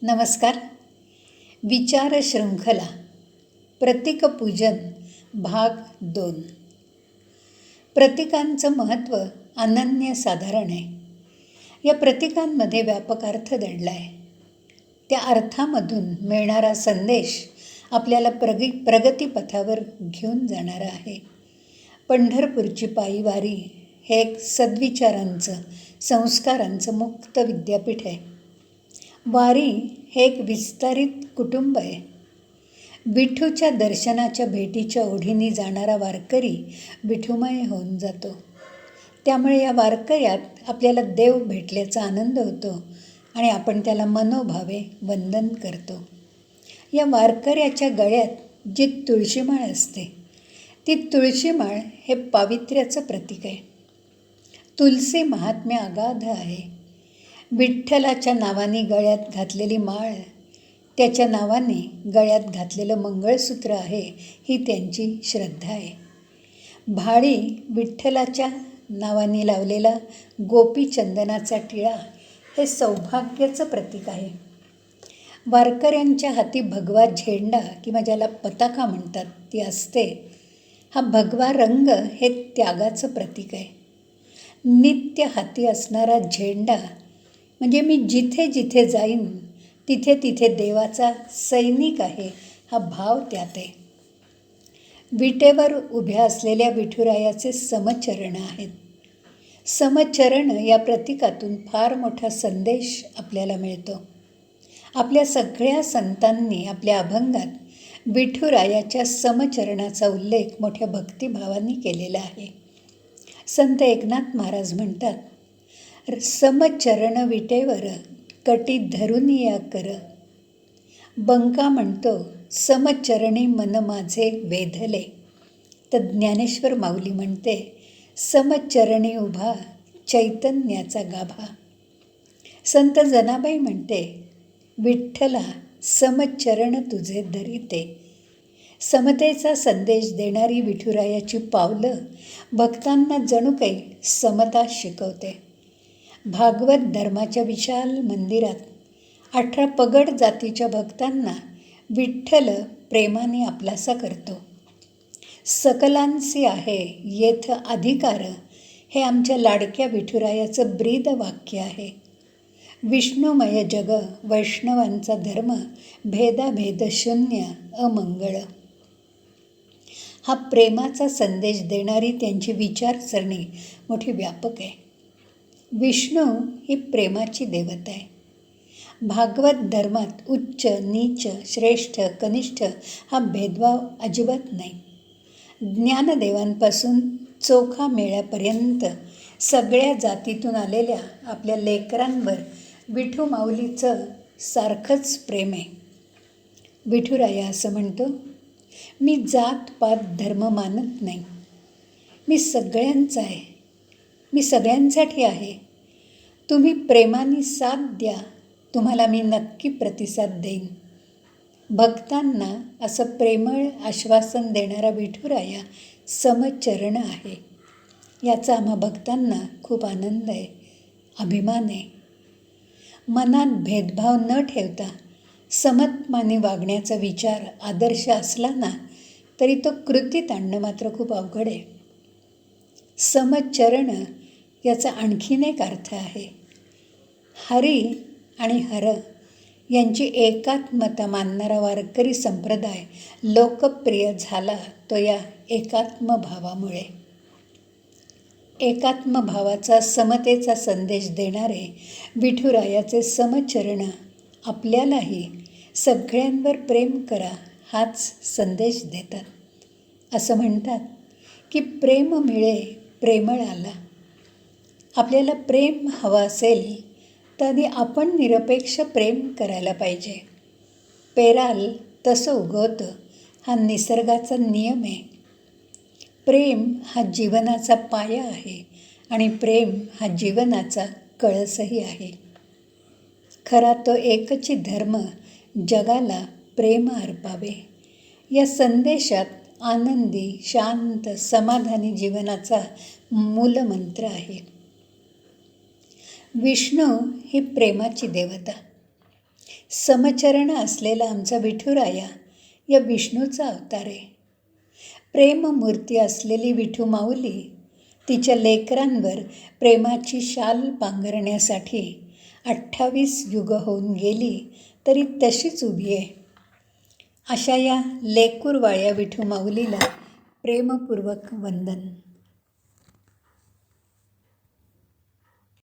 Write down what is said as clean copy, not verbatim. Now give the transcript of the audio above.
नमस्कार. विचार शृंखला प्रतीकपूजन भाग 2. प्रतीकांचं महत्त्व अनन्यसाधारण आहे. या प्रतीकांमध्ये व्यापक अर्थ दडला आहे. त्या अर्थामधून मिळणारा संदेश आपल्याला प्रगतीपथावर घेऊन जाणारा आहे. पंढरपूरची पायी वारी हे एक सद्विचारांचं, संस्कारांचं मुक्त विद्यापीठ आहे. वारी हे एक विस्तारित कुटुंब आहे. विठूच्या दर्शनाच्या भेटीच्या ओढीने जाणारा वारकरी विठुमय होऊन जातो. त्यामुळे या वारकऱ्यात आपल्याला देव भेटल्याचा आनंद होतो आणि आपण त्याला मनोभावे वंदन करतो. या वारकऱ्याच्या गळ्यात जी तुळशीमाळ असते, ती तुळशीमाळ हे पावित्र्याचं प्रतीक आहे. तुलसी महात्म्य अगाध आहे. विठ्ठलाच्या नावाने गळ्यात घातलेली माळ, त्याच्या नावाने गळ्यात घातलेलं मंगळसूत्र आहे, ही त्यांची श्रद्धा आहे. भाळी विठ्ठलाच्या नावाने लावलेला गोपीचंदनाचा टिळा हे सौभाग्याचं प्रतीक आहे. वारकऱ्यांच्या हाती भगवा झेंडा किंवा ज्याला पताका म्हणतात ती असते. हा भगवा रंग हे त्यागाचं प्रतीक आहे. नित्य हाती असणारा झेंडा म्हणजे मी जिथे जिथे जाईन तिथे तिथे देवाचा सैनिक आहे, हा भाव त्यात आहे. विटेवर उभ्या असलेल्या विठुरायाचे समचरण आहेत. समचरण या प्रतीकातून फार मोठा संदेश आपल्याला मिळतो. आपल्या सगळ्या संतांनी आपल्या अभंगात विठुरायाच्या समचरणाचा उल्लेख मोठ्या भक्तिभावाने केलेला आहे. संत एकनाथ महाराज म्हणतात, समचरण विटेवर कटी धरून या कर. बंका म्हणतो, समचरणी मन माझे वेधले. तर ज्ञानेश्वर माऊली म्हणते, समचरणी उभा चैतन्याचा गाभा. संत जनाबाई म्हणते, विठ्ठला समचरण तुझे धरिते. समतेचा संदेश देणारी विठुरायाची पावलं भक्तांना जणू काही समता शिकवते. भागवत धर्माच्या विशाल मंदिरात 18 पगड जातीच्या भक्तांना विठ्ठल प्रेमाने आपलासा करतो. सकलांसी आहे येथ अधिकार, हे आमच्या लाडक्या विठुरायाचं ब्रीद वाक्य आहे. विष्णुमय जग वैष्णवांचा धर्म, भेदाभेद शून्य अमंगळ. हा प्रेमाचा संदेश देणारी त्यांची विचारसरणी मोठी व्यापक आहे. विष्णू ही प्रेमाची देवता आहे. भागवत धर्मात उच्च नीच श्रेष्ठ कनिष्ठ हा भेदभाव अजिबात नाही. ज्ञानदेवांपासून चोखा मेळ्यापर्यंत सगळ्या जातीतून आलेल्या आपल्या लेकरांवर विठू माऊलीचं सारखंच प्रेम आहे. विठुराया असं म्हणतो, मी जात पात धर्म मानत नाही. मी सगळ्यांचा आहे. मी सगळ्यांसाठी आहे. तुम्ही प्रेमाने साथ द्या, तुम्हाला मी नक्की प्रतिसाद देईन. भक्तांना असं प्रेमळ आश्वासन देणारा विठुराया समचरण आहे. याचा आम्हा भक्तांना खूप आनंद आहे, अभिमान आहे. मनात भेदभाव न ठेवता समत्माने वागण्याचा विचार आदर्श असला ना, तरी तो कृतीत आणणं मात्र खूप अवघड आहे. समचरण याचा आणखीन एक अर्थ आहे. हरी आणि हर यांची एकात्मता मानणारा वारकरी संप्रदाय लोकप्रिय झाला तो या एकात्मभावामुळे. एकात्मभावाचा समतेचा संदेश देणारे विठुरायाचे समचरण आपल्यालाही सगळ्यांवर प्रेम करा हाच संदेश देतात. असं म्हणतात की प्रेम मिळे प्रेमळाला. आपल्याला प्रेम हवं असेल तर आधी आपण निरपेक्ष प्रेम करायला पाहिजे. पेराल तसं उगवतं, हा निसर्गाचा नियम आहे. प्रेम हा जीवनाचा पाया आहे आणि प्रेम हा जीवनाचा कळसही आहे. खरा तो एकची धर्म जगाला प्रेम अर्पावे, या संदेशात आनंदी शांत समाधानी जीवनाचा मूलमंत्र आहे. विष्णू ही प्रेमाची देवता. समचरण असलेला आमचा विठुराया या विष्णूचा अवतार आहे. प्रेममूर्ती असलेली विठू माऊली तिच्या लेकरांवर प्रेमाची शाल पांघरण्यासाठी 28 युग होऊन गेली तरी तशीच उभी आहे. अशा या लेकूरवाळ्या विठू माऊलीला प्रेमपूर्वक वंदन.